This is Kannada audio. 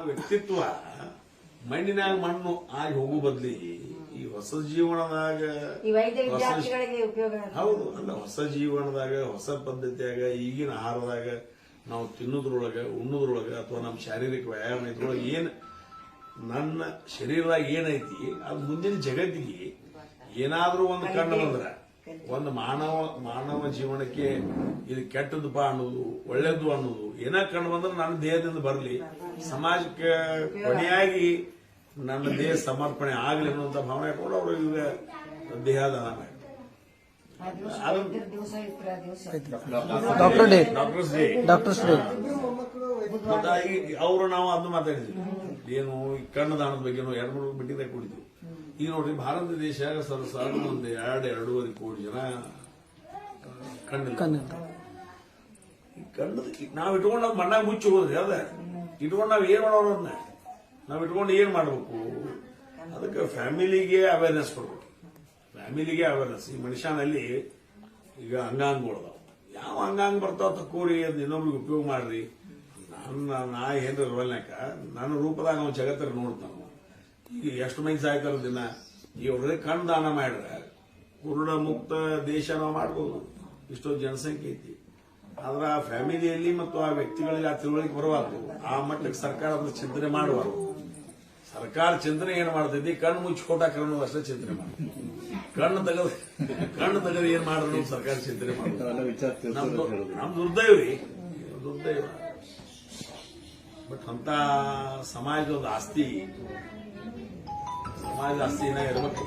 ವ್ಯಕ್ತಿತ್ವ ಮಣ್ಣಿನಾಗ ಮಣ್ಣು ಆಗಿ ಹೋಗು ಬದ್ಲಿ ಈ ಹೊಸ ಜೀವನದಾಗ ಹೌದು ಅಲ್ಲ, ಹೊಸ ಜೀವನದಾಗ ಹೊಸ ಪದ್ಧತಿಯಾಗ ಈಗಿನ ಆಹಾರದಾಗ ನಾವು ತಿನ್ನೋದ್ರೊಳಗ ಉಣ್ಣೋದ್ರೊಳಗ ಅಥವಾ ನಮ್ಮ ಶಾರೀರಿಕ ವ್ಯಾಯಾಮ ಇದ್ರೊಳಗೆ ಏನ್ ನನ್ನ ಶರೀರದಾಗ ಏನೈತಿ ಅದು ಮುಂದಿನ ಜಗತ್ತಿಗೆ ಏನಾದ್ರೂ ಒಂದು ಕಂಡು ಬಂದ್ರ ಒಂದು ಮಾನವ ಜೀವನಕ್ಕೆ ಇದು ಕೆಟ್ಟದಪ್ಪ ಅನ್ನೋದು ಒಳ್ಳೇದು ಅನ್ನೋದು ಏನ ಕಂಡು ಬಂದ್ರೆ ನನ್ನ ದೇಹದಿಂದ ಬರಲಿ, ಸಮಾಜಕ್ಕೆ ಕೊನೆಯಾಗಿ ನನ್ನ ದೇಹ ಸಮರ್ಪಣೆ ಆಗಲಿ ಅನ್ನುವಂತ ಭಾವನೆ ಇಟ್ಕೊಂಡು ಅವರು ಈಗ ದೇಹದಾನ ಡಾಕ್ಟರ್ಸ್ ಡೇ ಅವರು ನಾವು ಅದನ್ನ ಮಾತಾಡಿದ್ವಿ. ಏನು ಈ ಕಣ್ಣು ದಾನದ ಬಗ್ಗೆ 2-3 ಮೀಟಿಂಗ್ ಕೊಟ್ಟಿದ್ವಿ. ಈಗ ನೋಡ್ರಿ, ಭಾರತ ದೇಶ ಸರಸಾರು ಒಂದು 2-2.5 ಕೋಟಿ ಜನ ಕಣ್ಣು ನಾವ್ ಇಟ್ಕೊಂಡು ನಾವು ಮಣ್ಣಾಗ ಮುಚ್ಚಿ ಹೋದ್ರಿ. ಅದ ಇಟ್ಕೊಂಡು ನಾವ್ ಏನ್ ಮಾಡೋರು ಅದನ್ನ ನಾವ್ ಇಟ್ಕೊಂಡು ಏನ್ ಮಾಡ್ಬೇಕು? ಅದಕ್ಕೆ ಫ್ಯಾಮಿಲಿಗೆ ಅವೇರ್ನೆಸ್ ಕೊಡ್ಬೇಕು. ಫ್ಯಾಮಿಲಿಗೆ ಅವೇರ್ನೆಸ್. ಈ ಮನುಷ್ಯನಲ್ಲಿ ಈಗ ಅಂಗಾಂಗಗಳದಾವ, ಯಾವ ಅಂಗಾಂಗ ಬರ್ತಾವ ತಕ್ಕೋರಿ, ಅದ್ ಇನ್ನೊಬ್ರಿಗೆ ಉಪಯೋಗ ಮಾಡ್ರಿ. ನಾ ಏನ್ರಿ ರೋಲ್ನಾಕ ನನ್ನ ರೂಪದಾಗ ಅವ್ನು ಜಗತ್ತಲ್ಲಿ ನೋಡ್ತಾನ. ಈಗ ಎಷ್ಟು ಮಂದಿ ಸಾಯ್ತಾರ ದಿನ. ಈ ಒಳ್ಳೆ ಕಣ್ಣು ದಾನ ಮಾಡ್ರೆ ಕುರುಡ ಮುಕ್ತ ದೇಶ ನಾವು ಮಾಡ್ಬೋದು. ಇಷ್ಟೊಂದು ಜನಸಂಖ್ಯೆ ಐತಿ. ಆದ್ರೆ ಆ ಫ್ಯಾಮಿಲಿಯಲ್ಲಿ ಮತ್ತು ಆ ವ್ಯಕ್ತಿಗಳಿಗೆ ಆ ತಿಳುವಳಿಕೆ ಬರಬಾರ್ದು. ಆ ಮಟ್ಟಕ್ಕೆ ಸರ್ಕಾರ ಅದನ್ನ ಚಿಂತನೆ ಮಾಡಬಾರ್ದು. ಸರ್ಕಾರ ಚಿಂತನೆ ಏನ್ ಮಾಡ್ತೈತಿ? ಕಣ್ಣು ಮುಚ್ಚಿ ಕೊಟ್ಟಾಕ ಅಷ್ಟೇ ಚಿಂತನೆ ಮಾಡ್ತೀವಿ. ಕಣ್ಣು ತೆಗೆದು ಏನ್ ಮಾಡಿದ್ರು ಸರ್ಕಾರ ಚಿಂತನೆ ಮಾಡ್ತಾರೆ. ನಮ್ ದುರ್ದೈವ್ರಿ, ದುರ್ದೈವ. ಬಟ್ ಅಂತ ಸಮಾಜದ ಆಸ್ತಿ ಏನಾಗಿರ್ಬೇಕು.